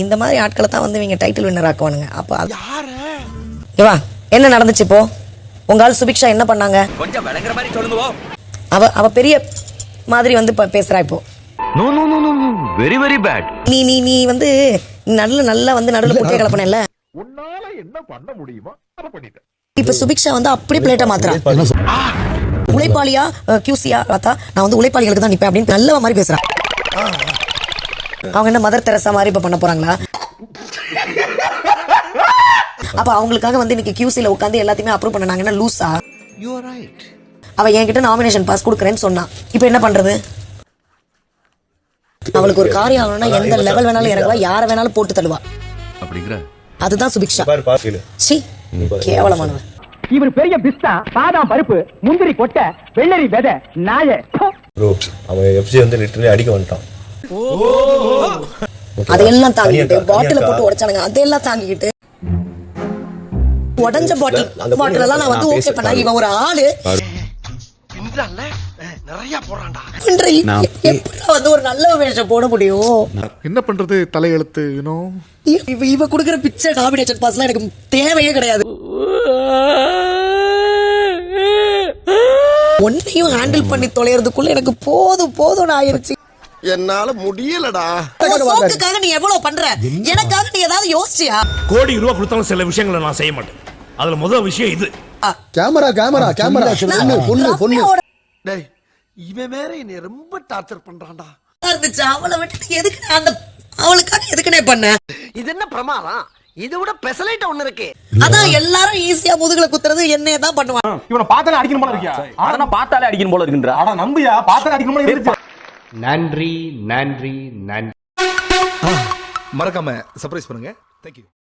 இந்த மாதிரி ஆட்களை தான் வந்து இவங்க டைட்டில் வின்னர் ஆக்குவானுங்க. அப்ப ஏவா என்ன நடந்துச்சு இப்போ? உங்க ஆள் சுபிக்ஷா என்ன பண்ணாங்க? கொஞ்சம் விளங்குற மாதிரி சொல்லுங்க. அவ பெரிய மாதிரி வந்து பேசுறா இப்போ. No no no no very very bad. நீ வந்து நல்லா வந்து நடுவுல போட்டு கலப்பனல. உன்னால என்ன பண்ண முடியுமோ அத பண்ணிட்டேன். இப்ப சுபிக்ஷா வந்து அப்படியே பிளேட்டை மாத்துறா. உழைப்பாளியா கியூசியா பார்த்தா நான் வந்து உழைப்பாளிகளுக்கு தான் நிப்பேன் அப்படின்னு நல்ல மாதிரி பேசுறா. அவங்க என்ன மதர் தெரசா மாதிரி இப்ப பண்ண போறாங்களா? அப்ப அவங்களுக்காக வந்து இன்னைக்கு கியூசில உட்கார்ந்து எல்லாத்தையுமே அப்ரூவ் பண்ணாங்கன்னா லூசா? You are right. அவ என்கிட்ட நாமினேஷன் பாஸ் கொடுக்கறேன்னு சொன்னா. இப்ப என்ன பண்றது? அவளுக்கு ஒரு காரியம் ஆகணும்னா எந்த லெவல் வேணாலும் இறங்குவா, யார வேணாலும் போட்டு தள்ளுவா. அப்படிங்கற அதுதான் சுபிக்ஷா. சீ கேவலமானவ. இவர் பெரிய பிஸ்தா, பாதாம் பருப்பு, முந்திரி கொட்டை, வெள்ளரி விதை, நாய. ப்ரோ அவன் எஃப்சி வந்து லிட்டரலி அடிக்க வந்துட்டான். அதெல்லாம் தாங்கிட்டு பாட்டில போட்டு உடைச்சானுங்க. அதெல்லாம் தாங்கிட்டு உடஞ்ச பாட்டில் எல்லாம் நான் வந்து ஓகே பண்ணா இவன் ஒரு ஆளு பின்றால நிறைய போறான்டா. எப்படா வந்து ஒரு நல்ல வேஷம் போட முடியும்? என்ன பண்றது தலையெழுத்து இவ குடுக்குற பிச்சை நாமினேஷன் பாஸ்லாம் எனக்கு தேவையே கிடையாது. ஒன்னையும் ஹேண்டில் பண்ணி தொலைறதுக்குள்ள எனக்கு போதும் ஆயிருச்சு. என்னால முடியலடா. சோக்குக்காக நீ எவ்வளவு பண்ற? எனக்காக நீ ஏதாவது யோசிச்சியா? கோடி ரூபாய் கொடுத்தாலும் சில விஷயங்களை நான் செய்ய மாட்டேன். அதுல முதல் விஷயம் இது. கேமரா பொண்ணு டேய் இவன் வேற என்னை ரொம்ப டார்ச்சர் பண்றான்டா. இருந்துச்சு அவளை விட்டு எதுக்கு அந்த அவளுக்காக எதுக்குனே பண்ண? இது என்ன பிரமாதம்? இது விட பெசலைட் ஒண்ணு இருக்கு. அதான் எல்லாரும் ஈஸியா முதுகுல குத்துறது என்னைய தான் பண்ணுவாங்க. இவனை பார்த்தாலே அடிக்கணும் போல இருக்கியா? ஆனா பார்த்தாலே அடிக்கணும் போல இருக்குன்ற. ஆனா நம்பியா பார்த்தாலே அடிக்கணும் போல இருக்கு. நன்றி நன்றி நன்றி. மறக்காம சர்ப்ரைஸ் பண்ணுங்க. Thank you.